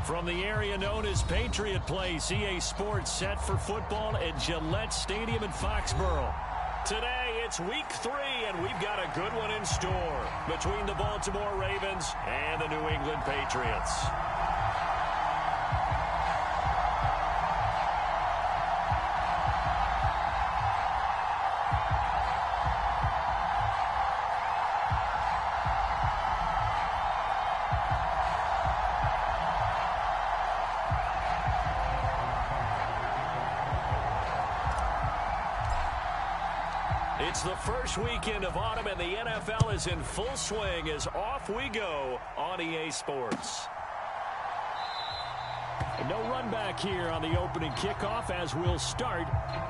From the area known as Patriot Place, EA Sports set for football at Gillette Stadium in Foxborough. Today, it's week 3, and we've got a good one in store between the Baltimore Ravens and the New England Patriots. It's the first weekend of autumn, and the NFL is in full swing as off we go on EA Sports. And no run back here on the opening kickoff as we'll start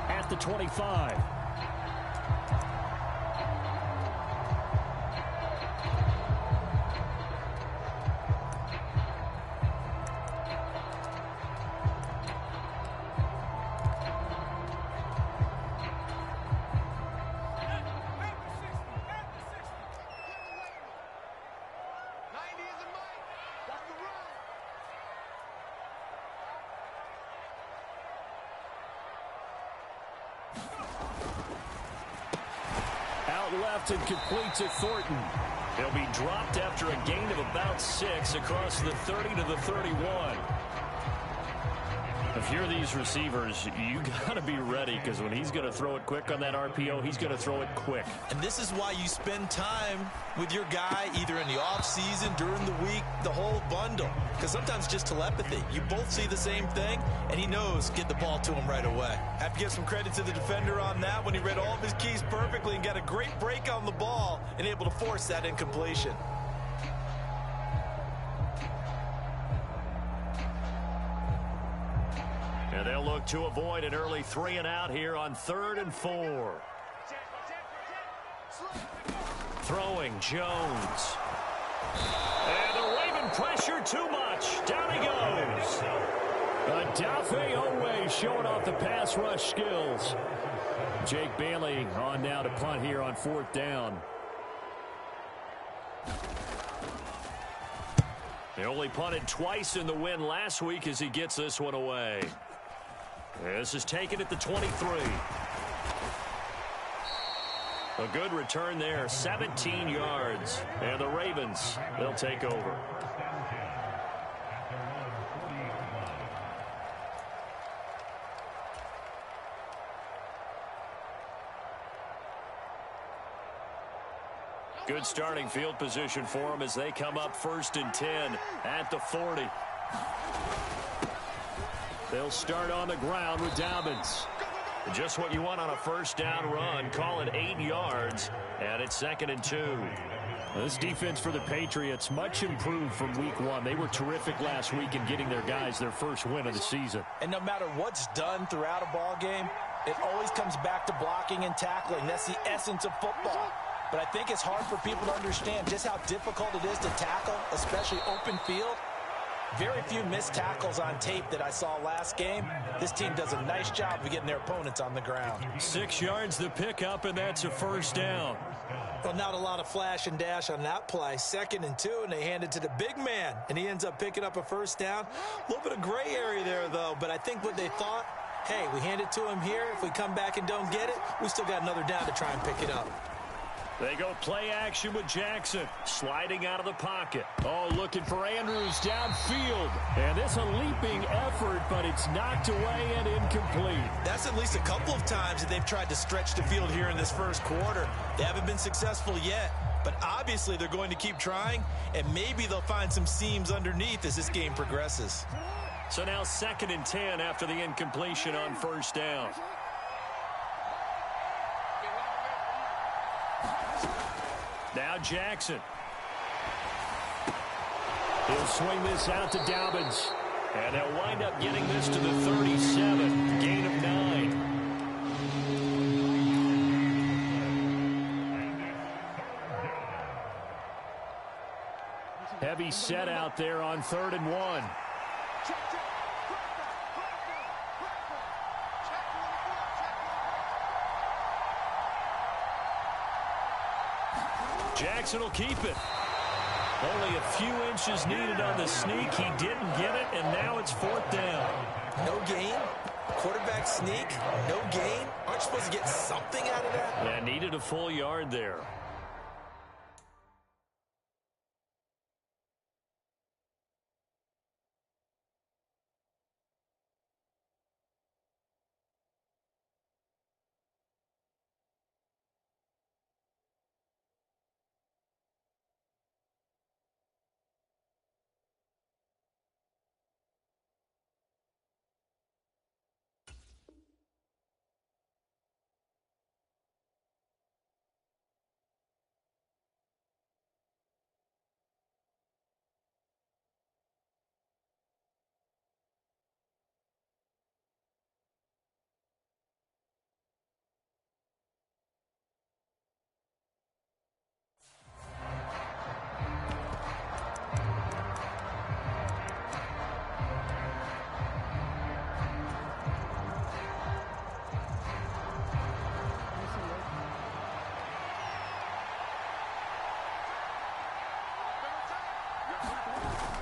at the 25. Left and completes it Thornton. He'll be dropped after a gain of about 6 across the 30 to the 31. If you're these receivers, you got to be ready, because when he's going to throw it quick on that RPO, he's going to throw it quick. And this is why you spend time with your guy either in the offseason, during the week, the whole bundle. Because sometimes just telepathy. You both see the same thing, and he knows get the ball to him right away. Have to give some credit to the defender on that when he read all of his keys perfectly and got a great break on the ball and able to force that incompletion. And they'll look to avoid an early 3 and out here on 3rd and 4. Throwing Jones. And the Raven pressure too much. Down he goes. Adafe Owe showing off the pass rush skills. Jake Bailey on now to punt here on 4th down. They only punted twice in the win last week as he gets this one away. This is taken at the 23. A good return there, 17 yards. And the Ravens, they'll take over. Good starting field position for them as they come up 1st and 10 at the 40. They'll start on the ground with Dobbins. Just what you want on a 1st down run. Call it 8 yards, and it's 2nd and 2. This defense for the Patriots, much improved from week 1. They were terrific last week in getting their guys their first win of the season. And no matter what's done throughout a ball game, it always comes back to blocking and tackling. That's the essence of football. But I think it's hard for people to understand just how difficult it is to tackle, especially open field. Very few missed tackles on tape that I saw last game. This team does a nice job of getting their opponents on the ground. 6 yards the pickup, and that's a 1st down. Well, not a lot of flash and dash on that play. 2nd and 2, and they hand it to the big man, and he ends up picking up a 1st down. A little bit of gray area there, though, but I think what they thought, hey, we hand it to him here. If we come back and don't get it, we still got another down to try and pick it up. They go play action with Jackson, sliding out of the pocket. Oh, looking for Andrews downfield. And this a leaping effort, but it's knocked away and incomplete. That's at least a couple of times that they've tried to stretch the field here in this 1st quarter. They haven't been successful yet, but obviously they're going to keep trying, and maybe they'll find some seams underneath as this game progresses. So now 2nd and 10 after the incompletion on 1st down. Now Jackson. He'll swing this out to Dobbins. And they'll wind up getting this to the 37. Gain of 9. Heavy set out there on 3rd and 1. Jackson will keep it. Only a few inches needed on the sneak. He didn't get it, and now it's 4th down. No gain? Quarterback sneak? No gain? Aren't you supposed to get something out of that? Yeah, needed a full yard there.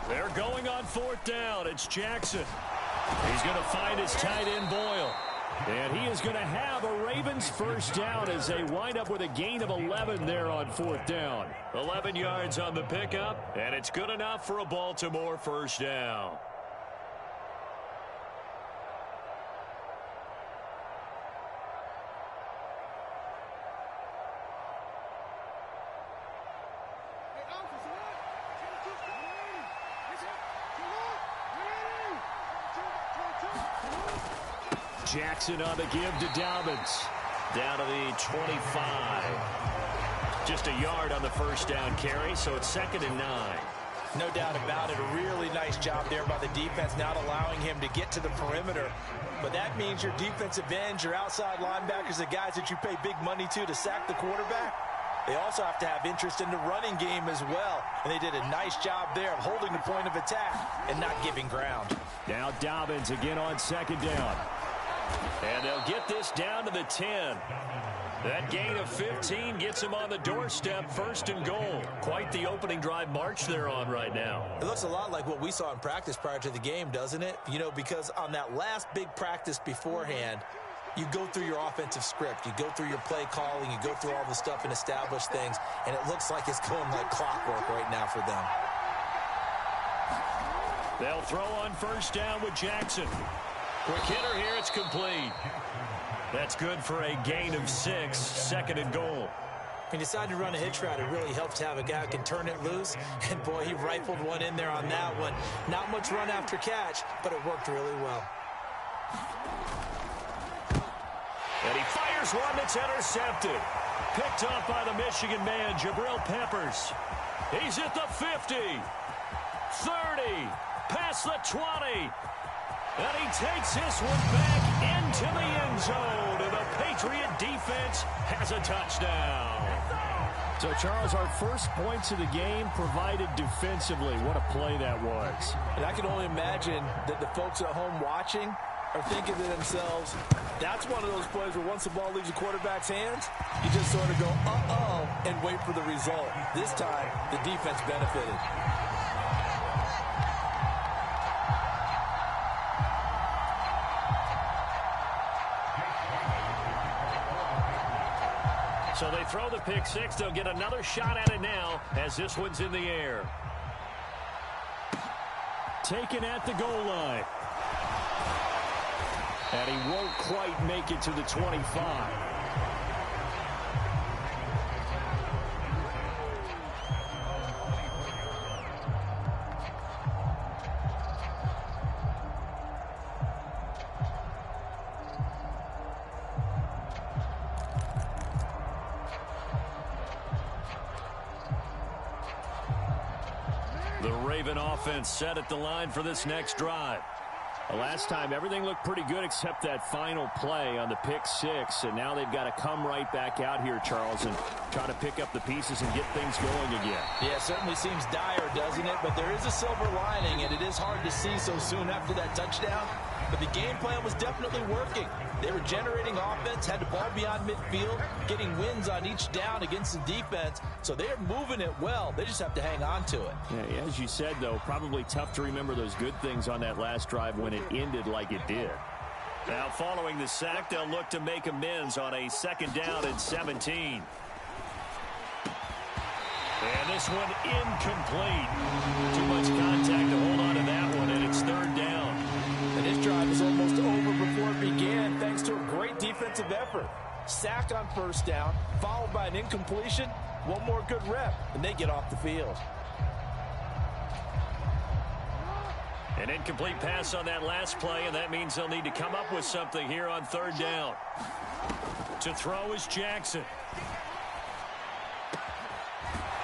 They're going on 4th down. It's Jackson. He's going to find his tight end, Boyle. And he is going to have a Ravens first down as they wind up with a gain of 11 there on 4th down. 11 yards on the pickup, and it's good enough for a Baltimore first down. Jackson on the give to Dobbins. Down to the 25. Just a yard on the first down carry, so it's 2nd and 9. No doubt about it. A really nice job there by the defense, not allowing him to get to the perimeter. But that means your defensive ends, your outside linebackers, the guys that you pay big money to sack the quarterback, they also have to have interest in the running game as well. And they did a nice job there of holding the point of attack and not giving ground. Now Dobbins again on 2nd down. And they'll get this down to the 10. That gain of 15 gets him on the doorstep, 1st and goal. Quite the opening drive march they're on right now. It looks a lot like what we saw in practice prior to the game, doesn't it? You know, because on that last big practice beforehand, you go through your offensive script. You go through your play calling. You go through all the stuff and establish things. And it looks like it's going like clockwork right now for them. They'll throw on 1st down with Jackson. Quick hitter here, it's complete. That's good for a gain of 6, 2nd and goal. He decided to run a hitch route. It really helps to have a guy who can turn it loose. And, boy, he rifled one in there on that one. Not much run after catch, but it worked really well. And he fires one that's intercepted. Picked up by the Michigan man, Jabril Peppers. He's at the 50, 30, past the 20. And he takes this one back into the end zone. And the Patriot defense has a touchdown. So, Charles, our first points of the game provided defensively. What a play that was. And I can only imagine that the folks at home watching are thinking to themselves, that's one of those plays where once the ball leaves the quarterback's hands, you just sort of go, uh-oh, and wait for the result. This time, the defense benefited. So they throw the pick 6. They'll get another shot at it now as this one's in the air. Taken at the goal line. And he won't quite make it to the 25. The Raven offense set at the line for this next drive. The last time, everything looked pretty good except that final play on the pick 6. And now they've got to come right back out here, Charles, and try to pick up the pieces and get things going again. Yeah, it certainly seems dire, doesn't it? But there is a silver lining, and it is hard to see so soon after that touchdown. but the game plan was definitely working. They were generating offense, had the ball beyond midfield, getting wins on each down against the defense, so they're moving it well. They just have to hang on to it. Yeah, as you said, though, probably tough to remember those good things on that last drive when it ended like it did. Now, following the sack, they'll look to make amends on a 2nd down and 17. And this one incomplete. Too much contact to hold on to that one, and it's 3rd down. And this drive is almost over before it began, thanks to a great defensive effort. Sack on 1st down, followed by an incompletion. One more good rep, and they get off the field. An incomplete pass on that last play, and that means they'll need to come up with something here on 3rd down. To throw is Jackson.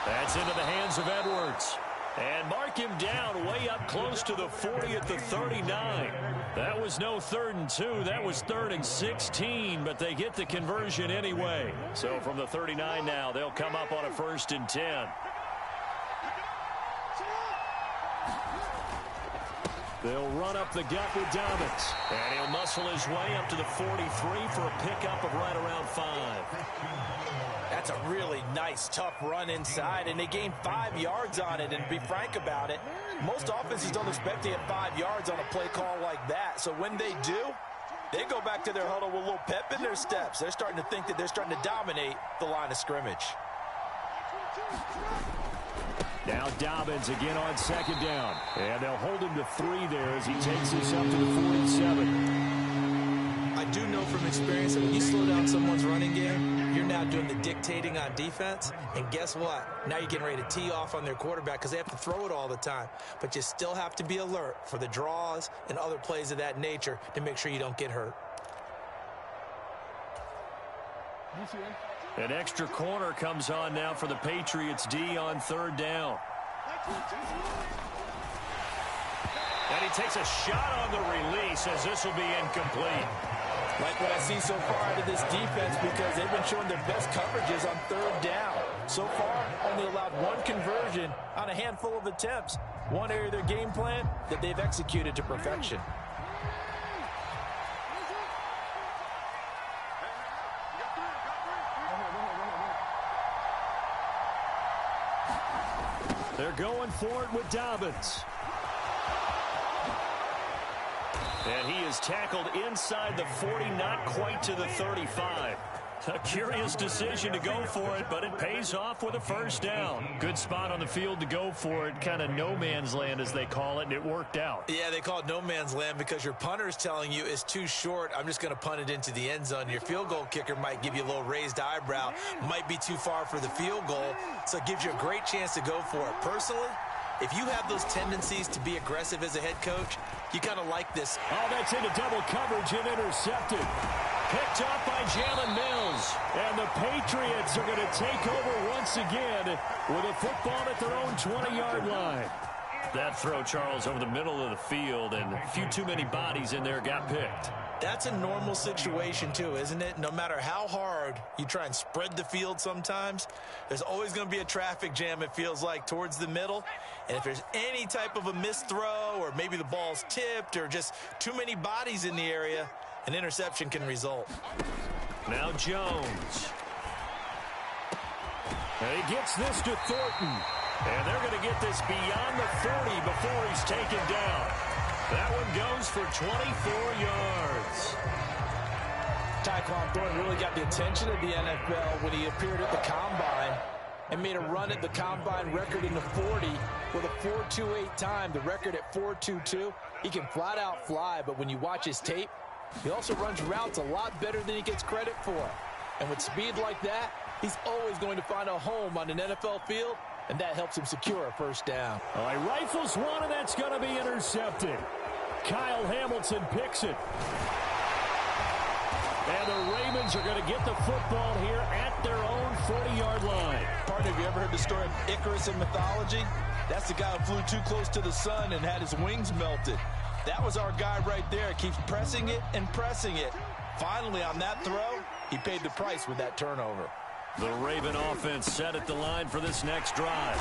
That's into the hands of Edwards. And mark him down way up close to the 40 at the 39. That was no 3rd and 2. That was 3rd and 16, but they get the conversion anyway. So from the 39 now, they'll come up on a 1st and 10. They'll run up the gut with Dobbins. And he'll muscle his way up to the 43 for a pickup of right around 5. That's a really nice, tough run inside, and they gained 5 yards on it. And to be frank about it, most offenses don't expect to get 5 yards on a play call like that. So when they do, they go back to their huddle with a little pep in their steps. They're starting to think that they're starting to dominate the line of scrimmage. Now Dobbins again on 2nd down. And they'll hold him to 3 there as he takes this up to the 47. I do know from experience that when you slow down someone's running game, you're now doing the dictating on defense. And guess what? Now you're getting ready to tee off on their quarterback because they have to throw it all the time. But you still have to be alert for the draws and other plays of that nature to make sure you don't get hurt. An extra corner comes on now for the Patriots D on 3rd down. And he takes a shot on the release as this will be incomplete. Like what I see so far out of this defense, because they've been showing their best coverages on 3rd down. So far, only allowed 1 conversion on a handful of attempts. One area of their game plan that they've executed to perfection. They're going for it with Dobbins. And he is tackled inside the 40, not quite to the 35. A curious decision to go for it, but it pays off with a 1st down. Good spot on the field to go for it, kind of no man's land as they call it, and it worked out. Yeah, they call it no man's land because your punter is telling you it's too short. I'm just going to punt it into the end zone. Your field goal kicker might give you a little raised eyebrow, might be too far for the field goal, so it gives you a great chance to go for it. Personally, if you have those tendencies to be aggressive as a head coach, you kind of like this. Oh, that's into double coverage and intercepted. Picked up by Jalen Mills. And the Patriots are going to take over once again with a football at their own 20-yard line. That throw, Charles, over the middle of the field, and a few too many bodies in there got picked. That's a normal situation, too, isn't it? No matter how hard you try and spread the field sometimes, there's always going to be a traffic jam, it feels like, towards the middle. And if there's any type of a missed throw or maybe the ball's tipped or just too many bodies in the area, an interception can result. Now Jones. And he gets this to Thornton. And they're going to get this beyond the 40 before he's taken down. That one goes for 24 yards. Tyquan Thornton really got the attention of the NFL when he appeared at the Combine and made a run at the Combine record in the 40 with a 4.28 time, the record at 4.22. He can flat out fly, but when you watch his tape, he also runs routes a lot better than he gets credit for. And with speed like that, he's always going to find a home on an NFL field, and that helps him secure a 1st down. All right, rifles one, and that's going to be intercepted. Kyle Hamilton picks it. And the Ravens are going to get the football here at their own 40-yard line. Partner, have you ever heard the story of Icarus in mythology? That's the guy who flew too close to the sun and had his wings melted. That was our guy right there. Keeps pressing it and pressing it. Finally, on that throw, he paid the price with that turnover. The Raven offense set at the line for this next drive.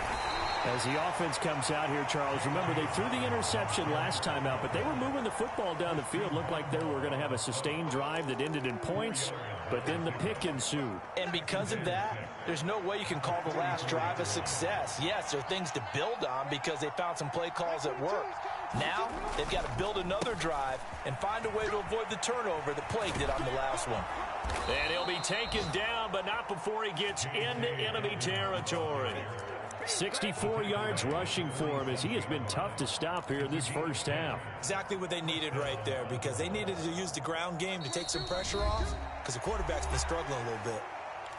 As the offense comes out here, Charles, remember they threw the interception last time out, but they were moving the football down the field. Looked like they were going to have a sustained drive that ended in points, but then the pick ensued. And because of that, there's no way you can call the last drive a success. Yes, there are things to build on because they found some play calls that worked. Now, they've got to build another drive and find a way to avoid the turnover that plagued it on the last one. And he'll be taken down, but not before he gets into enemy territory. 64 yards rushing for him as he has been tough to stop here this first half. Exactly what they needed right there because they needed to use the ground game to take some pressure off because the quarterback's been struggling a little bit.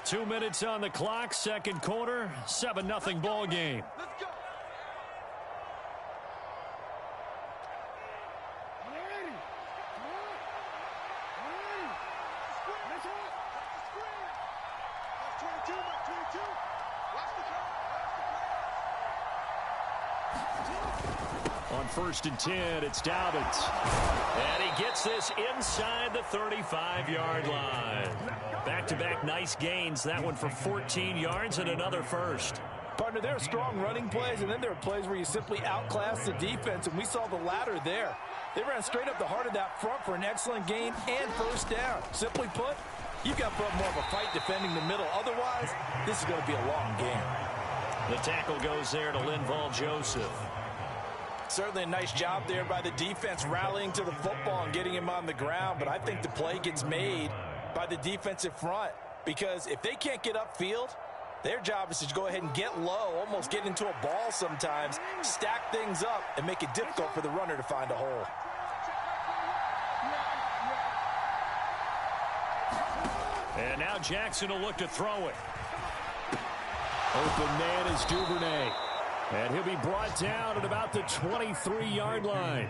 2 minutes on the clock, second quarter, 7-0 ball game. Let's go. On 1st and 10, it's Dobbins. And he gets this inside the 35-yard line. Back-to-back nice gains. That one for 14 yards and another first. Partner, there are strong running plays, and then there are plays where you simply outclass the defense, and we saw the latter there. They ran straight up the heart of that front for an excellent gain and first down. Simply put, you've got to put up more of a fight defending the middle. Otherwise, this is going to be a long game. The tackle goes there to Linval Joseph. Certainly a nice job there by the defense rallying to the football and getting him on the ground, but I think the play gets made by the defensive front because if they can't get upfield, their job is to go ahead and get low, almost get into a ball sometimes, stack things up, and make it difficult for the runner to find a hole. And now Jackson will look to throw it. Open man is Duvernay. And he'll be brought down at about the 23-yard line.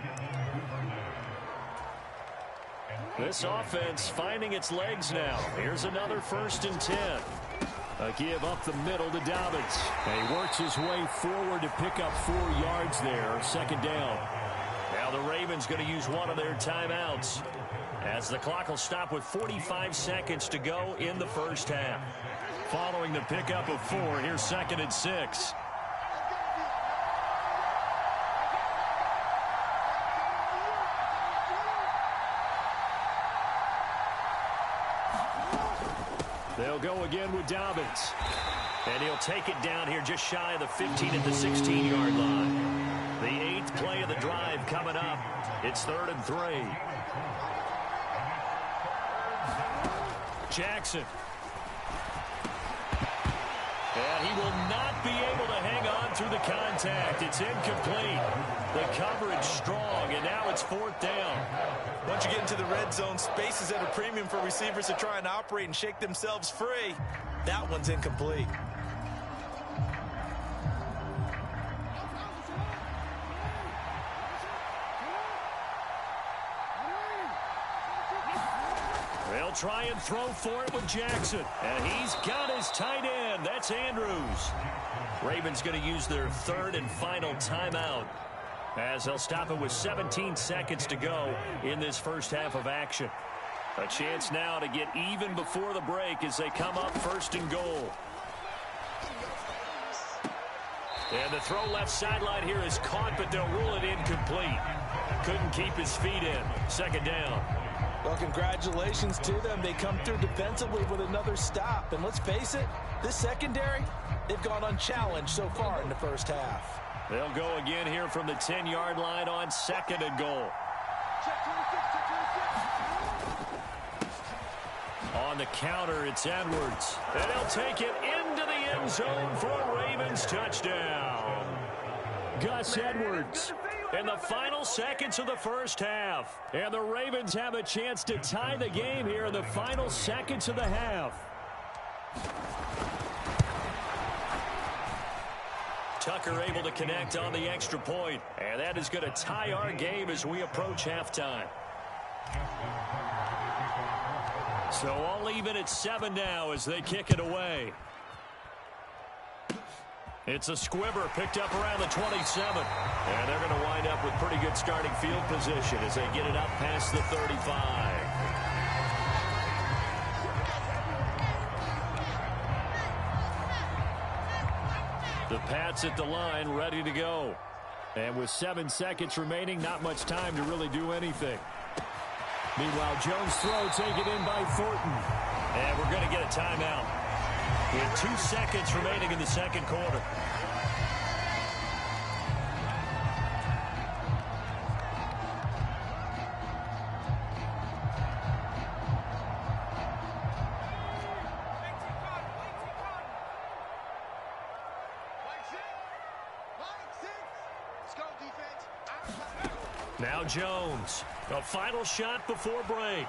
This offense finding its legs now. Here's another 1st and 10. A give up the middle to Dobbins. And he works his way forward to pick up 4 yards there. Second down. Now the Ravens going to use one of their timeouts as the clock will stop with 45 seconds to go in the first half. Following the pickup of 4, here's 2nd and 6. They'll go again with Dobbins. And he'll take it down here just shy of the 15 at the 16-yard line. The 8th play of the drive coming up. It's 3rd and 3. Jackson. And he will not be able to hang on through the contact. It's incomplete. The coverage strong, and now it's 4th down. Once you get into the red zone, space is at a premium for receivers to try and operate and shake themselves free. That one's incomplete. They'll try and throw for it with Jackson. And he's got his tight end. That's Andrews. Ravens going to use their 3rd and final timeout as they'll stop it with 17 seconds to go in this first half of action. A chance now to get even before the break as they come up 1st and goal. And the throw left sideline here is caught, but they'll rule it incomplete. Couldn't keep his feet in. 2nd down. Well, congratulations to them. They come through defensively with another stop. And let's face it, this secondary, they've gone unchallenged so far in the first half. They'll go again here from the 10-yard line on 2nd and goal. On the counter, it's Edwards. And he'll take it into the end zone for a Ravens touchdown. Gus Edwards in the final seconds of the first half. And the Ravens have a chance to tie the game here in the final seconds of the half. Tucker able to connect on the extra point. And that is going to tie our game as we approach halftime. So all even at 7 now as they kick it away. It's a squibber picked up around the 27. And they're going to wind up with pretty good starting field position as they get it up past the 35. The Pats at the line, ready to go. And with 7 seconds remaining, not much time to really do anything. Meanwhile, Jones' throw taken in by Thornton. And we're going to get a timeout. With 2 seconds remaining in the second quarter. Now Jones, a final shot before break.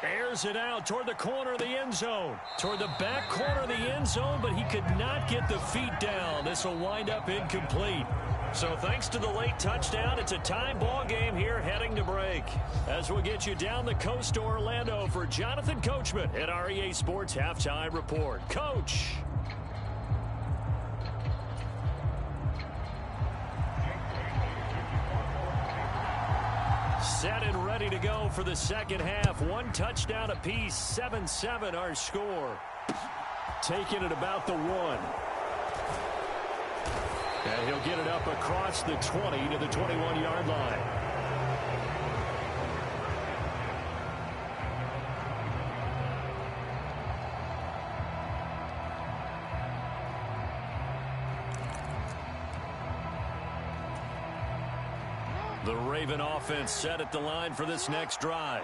Airs it out toward the corner of the end zone. Toward the back corner of the end zone, but he could not get the feet down. This will wind up incomplete. So thanks to the late touchdown, it's a tie ball game here heading to break. As we'll get you down the coast to Orlando for Jonathan Coachman at our EA Sports Halftime Report. Coach. Set and ready to go for the second half. 1 touchdown apiece, 7-7 our score. Taking it about the 1. And he'll get it up across the 20 to the 21-yard line. The Raven offense set at the line for this next drive.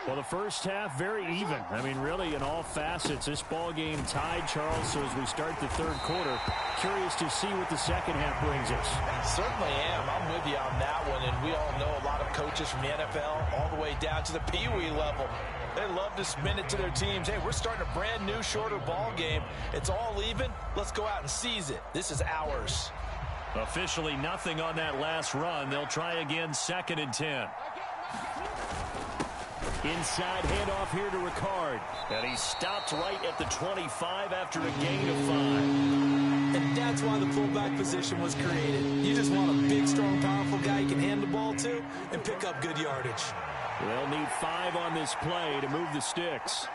Well, the first half, very even. I mean, really, in all facets, this ball game tied, Charles. So as we start the third quarter, curious to see what the second half brings us. Certainly am. I'm with you on that one. And we all know a lot of coaches from the NFL all the way down to the Pee-wee level. They love to spin it to their teams. Hey, we're starting a brand new, shorter ball game. It's all even. Let's go out and seize it. This is ours. Officially nothing on that last run. They'll try again, 2nd and 10. Inside handoff here to Ricard. And he stopped right at the 25 after a gain of 5. And that's why the fullback position was created. You just want a big, strong, powerful guy you can hand the ball to and pick up good yardage. They'll need 5 on this play to move the sticks.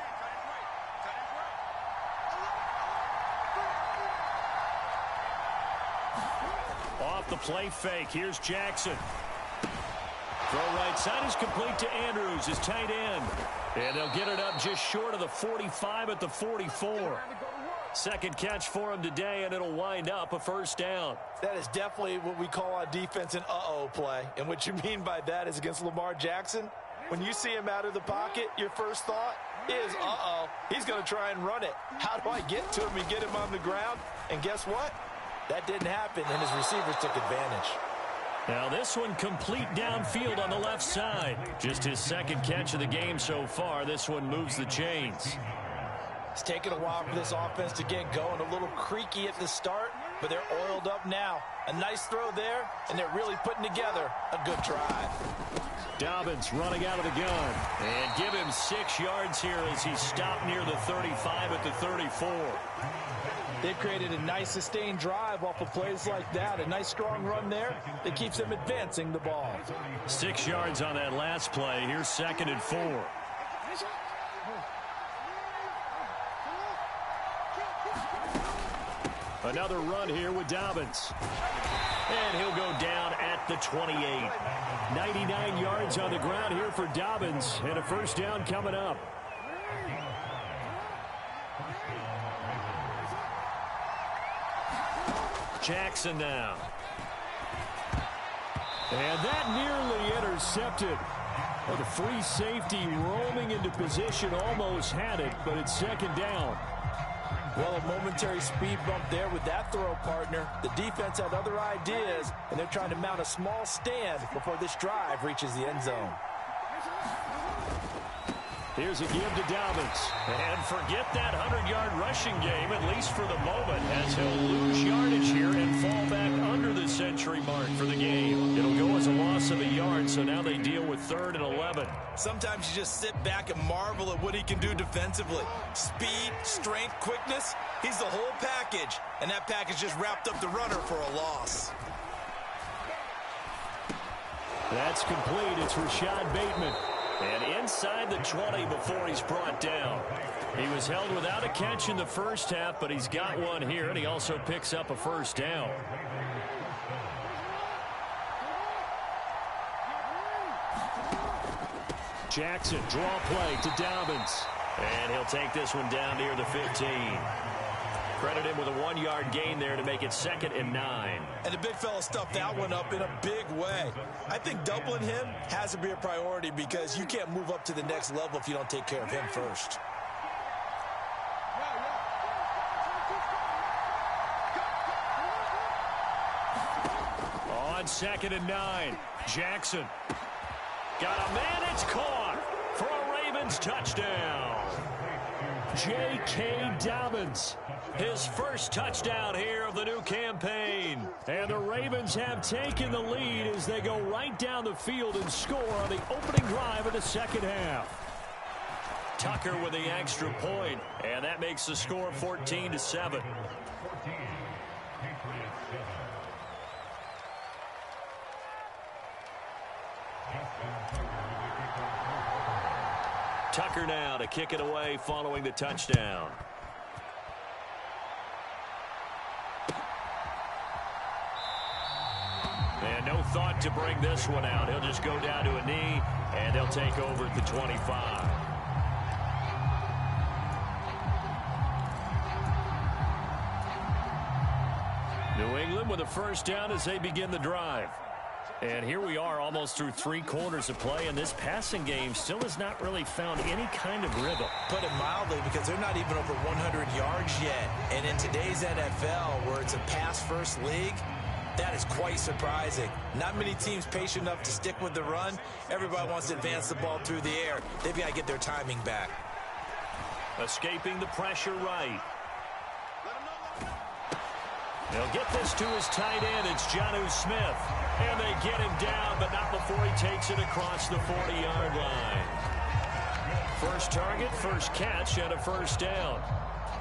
Off the play fake. Here's Jackson. Throw right side is complete to Andrews, his tight end. And they'll get it up just short of the 45 at the 44. Second catch for him today, and it'll wind up a first down. That is definitely what we call on defense an uh-oh play. And what you mean by that is against Lamar Jackson, when you see him out of the pocket, your first thought is, uh-oh, he's going to try and run it. How do I get to him and get him on the ground? And guess what? That didn't happen, and his receivers took advantage. Now this one complete downfield on the left side. Just his second catch of the game so far. This one moves the chains. It's taken a while for this offense to get going. A little creaky at the start, but they're oiled up now. A nice throw there, and they're really putting together a good drive. Dobbins running out of the gun. And give him 6 yards here as he stopped near the 35 at the 34. They've created a nice sustained drive off of plays like that. A nice strong run there that keeps them advancing the ball. 6 yards on that last play. Here's 2nd and 4. Another run here with Dobbins. And he'll go down at the 28. 99 yards on the ground here for Dobbins. And a first down coming up. Jackson now. And that nearly intercepted. Well, the free safety roaming into position almost had it, but it's 2nd down. Well, a momentary speed bump there with that throw partner. The defense had other ideas, and they're trying to mount a small stand before this drive reaches the end zone. Here's a give to Dobbins. And forget that 100-yard rushing game, at least for the moment, as he'll lose yardage here and fall back under the century mark for the game. It'll go as a loss of a yard, so now they deal with 3rd and 11. Sometimes you just sit back and marvel at what he can do defensively. Speed, strength, quickness, he's the whole package. And that package just wrapped up the runner for a loss. That's complete. It's Rashad Bateman. And inside the 20 before he's brought down. He was held without a catch in the first half, but he's got one here, and he also picks up a first down. Jackson, draw play to Dobbins. And he'll take this one down near the 15. Credit him with a 1-yard gain there to make it 2nd and 9. And the big fella stuffed that one up in a big way. I think doubling him has to be a priority because you can't move up to the next level if you don't take care of him first. On 2nd and 9, Jackson. Got a man, it's caught for a Ravens touchdown. J.K. Dobbins, his first touchdown here of the new campaign. And the Ravens have taken the lead as they go right down the field and score on the opening drive of the second half. Tucker with the extra point, and that makes the score 14-7. Tucker now to kick it away following the touchdown. And no thought to bring this one out. He'll just go down to a knee, and they'll take over at the 25. New England with a first down as they begin the drive. And here we are almost through 3 quarters of play, and this passing game still has not really found any kind of rhythm. Put it mildly, because they're not even over 100 yards yet. And in today's NFL, where it's a pass-first league, that is quite surprising. Not many teams patient enough to stick with the run. Everybody wants to advance the ball through the air. They've got to get their timing back. Escaping the pressure right. They'll get this to his tight end. It's Jonnu Smith. And they get him down, but not before he takes it across the 40-yard line. First target, first catch, and a first down.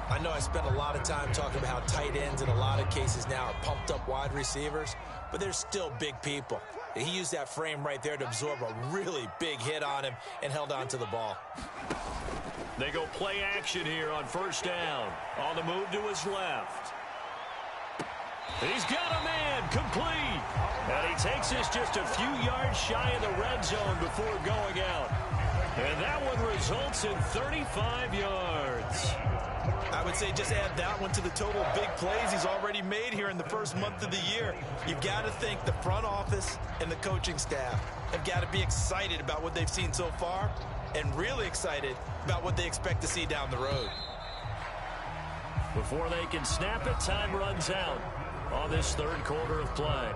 I know I spent a lot of time talking about how tight ends in a lot of cases now are pumped up wide receivers, but they're still big people. He used that frame right there to absorb a really big hit on him and held on to the ball. They go play action here on first down. On the move to his left. He's got a man, complete. And he takes this just a few yards shy of the red zone before going out. And that one results in 35 yards. I would say just add that one to the total big plays he's already made here in the first month of the year. You've got to think the front office and the coaching staff have got to be excited about what they've seen so far and really excited about what they expect to see down the road. Before they can snap it, time runs out on this third quarter of play.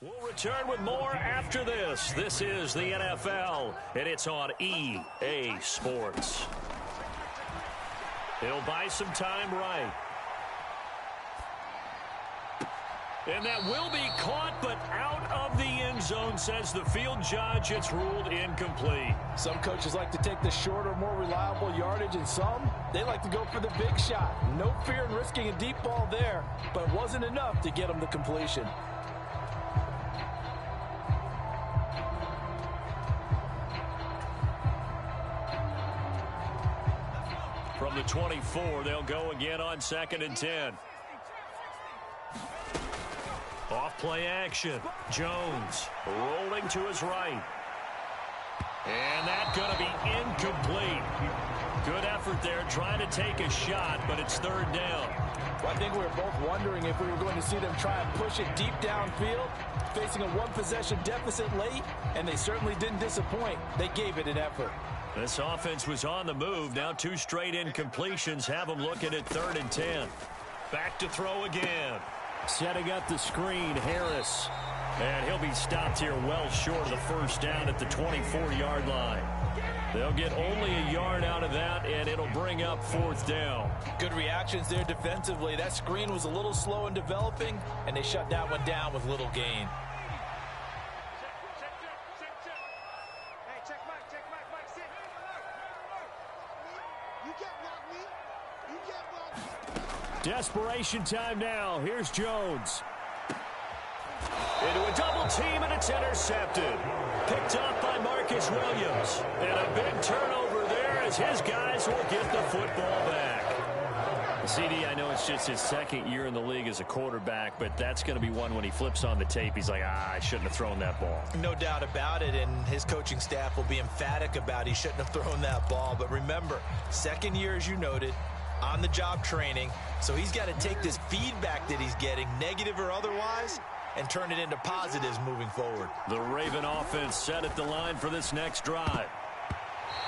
We'll return with more after this. This is the NFL, and it's on EA Sports. He'll buy some time right. And that will be caught, but out of the end zone, says the field judge. It's ruled incomplete. Some coaches like to take the shorter, more reliable yardage, and some, they like to go for the big shot. No fear in risking a deep ball there, but it wasn't enough to get them the completion. From the 24, they'll go again on 2nd and 10. Off play action. Jones rolling to his right. And that's going to be incomplete. Good effort effort there, trying to take a shot, but it's third down. Well, I think we were both wondering if we were going to see them try and push it deep downfield, facing a one-possession deficit late, and they certainly didn't disappoint. They gave it an effort. This offense was on the move. Now 2 straight incompletions have them looking at 3rd and 10. Back to throw again. Setting up the screen, Harris. And he'll be stopped here well short of the first down at the 24-yard line. They'll get only a yard out of that, and it'll bring up 4th down. Good reactions there defensively. That screen was a little slow in developing, and they shut that one down with little gain. Desperation time now. Here's Jones. Into a double team, and it's intercepted. Picked up by Marcus Williams. And a big turnover there as his guys will get the football back. CD, I know it's just his 2nd year in the league as a quarterback, but that's going to be one when he flips on the tape. He's like, I shouldn't have thrown that ball. No doubt about it, and his coaching staff will be emphatic about he shouldn't have thrown that ball. But remember, 2nd year, as you noted, on-the-job training, so he's got to take this feedback that he's getting, negative or otherwise, and turn it into positives moving forward. The Raven offense set at the line for this next drive.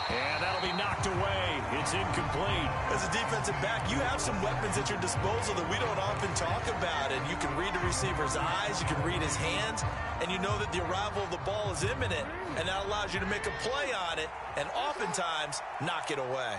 And that'll be knocked away. It's incomplete. As a defensive back, you have some weapons at your disposal that we don't often talk about, and you can read the receiver's eyes, you can read his hands, and you know that the arrival of the ball is imminent, and that allows you to make a play on it, and oftentimes knock it away.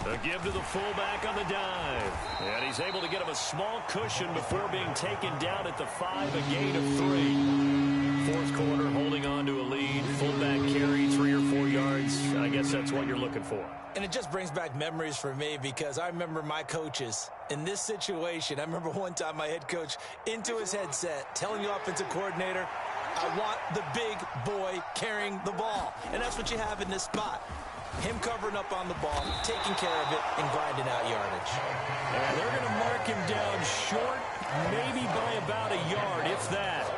A give to the fullback on the dive. And he's able to get him a small cushion before being taken down at the 5, a gain of 3. 4th quarter, holding on to a lead. Fullback carry, 3 or 4 yards. I guess that's what you're looking for. And it just brings back memories for me because I remember my coaches in this situation. I remember one time my head coach into his headset telling the offensive coordinator, I want the big boy carrying the ball. And that's what you have in this spot. Him covering up on the ball, taking care of it, and grinding out yardage. And they're going to mark him down short, maybe by about a yard, if that.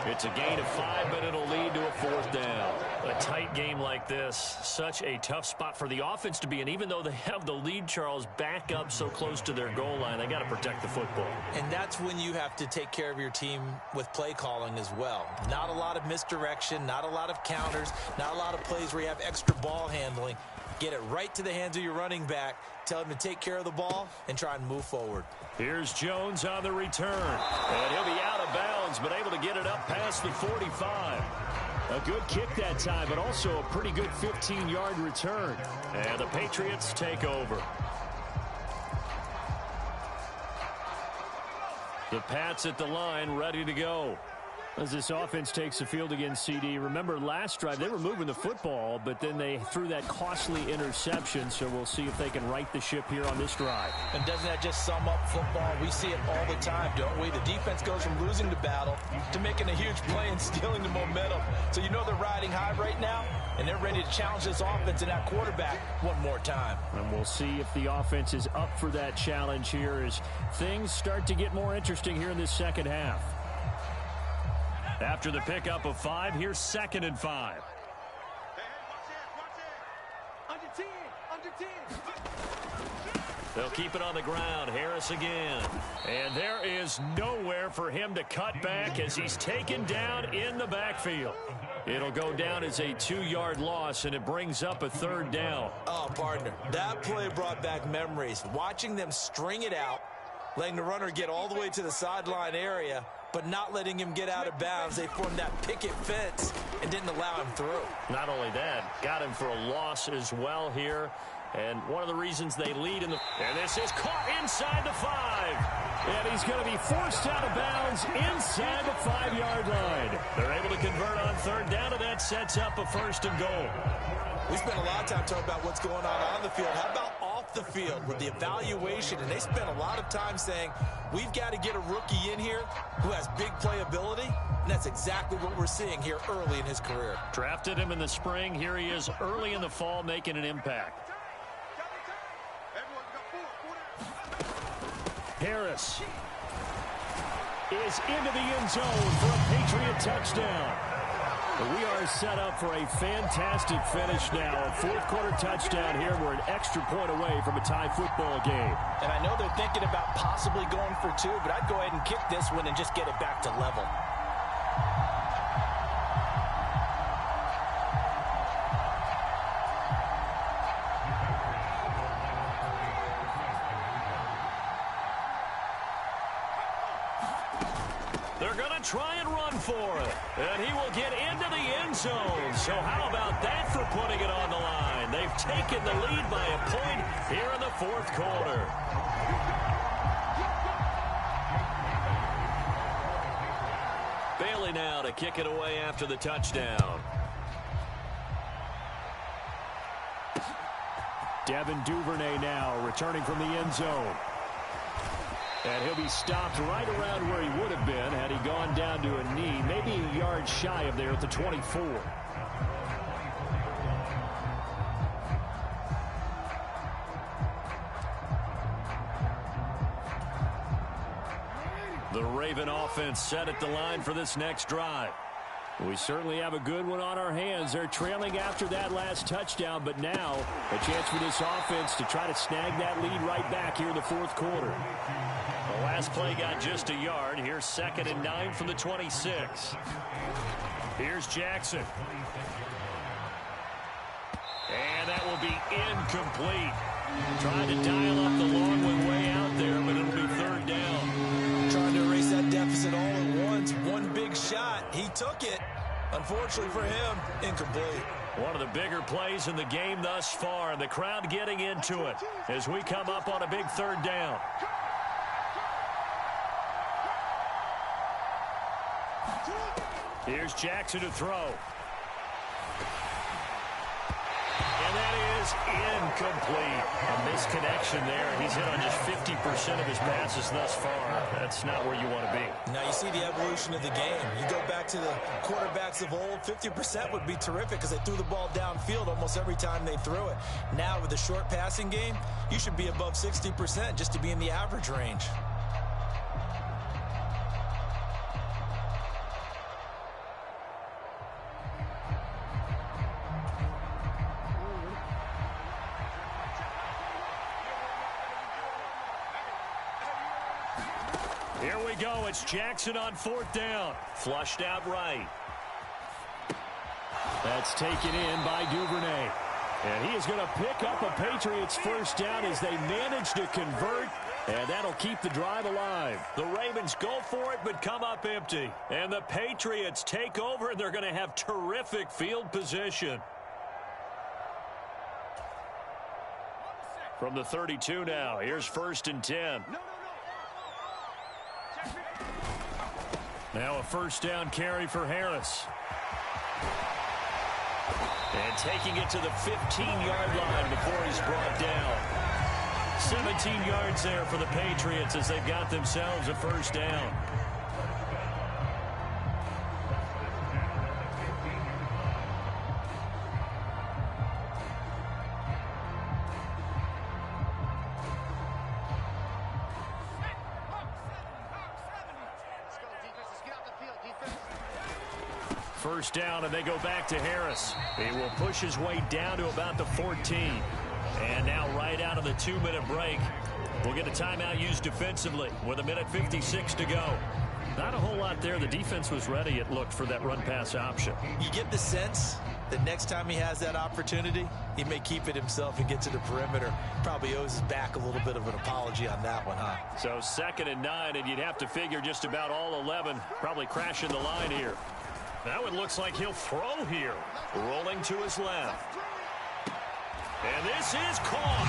It's a gain of 5, but it'll lead to a 4th down. A tight game like this, such a tough spot for the offense to be in. Even though they have the lead, Charles, back up so close to their goal line, they got to protect the football. And that's when you have to take care of your team with play calling as well. Not a lot of misdirection, not a lot of counters, not a lot of plays where you have extra ball handling. Get it right to the hands of your running back. Tell him to take care of the ball and try and move forward. Here's Jones on the return. And he'll be out of bounds, but able to get it up past the 45. A good kick that time, but also a pretty good 15-yard return. And the Patriots take over. The Pats at the line, ready to go. As this offense takes the field against CD. Remember, last drive, they were moving the football, but then they threw that costly interception, so we'll see if they can right the ship here on this drive. And doesn't that just sum up football? We see it all the time, don't we? The defense goes from losing the battle to making a huge play and stealing the momentum. So you know they're riding high right now, and they're ready to challenge this offense and that quarterback one more time. And we'll see if the offense is up for that challenge here as things start to get more interesting here in this second half. After the pickup of 5, here's 2nd and 5. They'll keep it on the ground. Harris again. And there is nowhere for him to cut back as he's taken down in the backfield. It'll go down as a 2-yard loss, and it brings up a 3rd down. Oh, partner, that play brought back memories. Watching them string it out, letting the runner get all the way to the sideline area, but not letting him get out of bounds. They formed that picket fence and didn't allow him through. Not only that, got him for a loss as well here. And one of the reasons they lead in the... And this is caught inside the 5. And he's going to be forced out of bounds inside the 5-yard line. They're able to convert on 3rd down, and that sets up a 1st and goal. We spent a lot of time talking about what's going on the field. How about off the field with the evaluation? And they spent a lot of time saying, we've got to get a rookie in here who has big playability. And that's exactly what we're seeing here early in his career. Drafted him in the spring. Here he is early in the fall making an impact. Harris. is into the end zone for a Patriot touchdown. We are set up for a fantastic finish now. A fourth-quarter touchdown here. We're an extra point away from a tie football game. And I know they're thinking about possibly going for two, but I'd go ahead and kick this one and just get it back to level. They're going to try and run for it. And he will get into the end zone. So how about that for putting it on the line? They've taken the lead by a point here in the fourth quarter. Bailey now to kick it away after the touchdown. Devin Duvernay now returning from the end zone. And he'll be stopped right around where he would have been had he gone down to a knee, maybe a yard shy of there at the 24. The Raven offense set at the line for this next drive. We certainly have a good one on our hands. They're trailing after that last touchdown, but now a chance for this offense to try to snag that lead right back here in the fourth quarter. The last play got just a yard. Here's 2nd and 9 from the 26. Here's Jackson. And that will be incomplete. Trying to dial up the long one way out there, but it'll be 3rd down. Trying to erase that deficit all at once. One big shot. He took it. Unfortunately for him, incomplete. One of the bigger plays in the game thus far, and the crowd getting into it as we come up on a big 3rd down. Here's Jackson to throw. And that is incomplete. A misconnection there. He's hit on just 50% of his passes thus far. That's not where you want to be. Now you see the evolution of the game. You go back to the quarterbacks of old, 50% would be terrific because they threw the ball downfield almost every time they threw it. Now with the short passing game, you should be above 60% just to be in the average range. Here we go. It's Jackson on 4th down. Flushed out right. That's taken in by Duvernay. And he is going to pick up a Patriots first down as they manage to convert. And that'll keep the drive alive. The Ravens go for it but come up empty. And the Patriots take over, and they're going to have terrific field position. From the 32 now, here's 1st and 10. Now a first down carry for Harris. And taking it to the 15-yard line before he's brought down. 17 yards there for the Patriots as they've got themselves a first down. First down, and they go back to Harris. He will push his way down to about the 14. And now right out of the 2-minute break, we'll get a timeout used defensively with 1:56 to go. Not a whole lot there. The defense was ready, it looked, for that run-pass option. You get the sense that next time he has that opportunity, he may keep it himself and get to the perimeter. Probably owes his back a little bit of an apology on that one, huh? So 2nd and 9, and you'd have to figure just about all 11 probably crashing the line here. Now it looks like he'll throw here. Rolling to his left. And this is caught.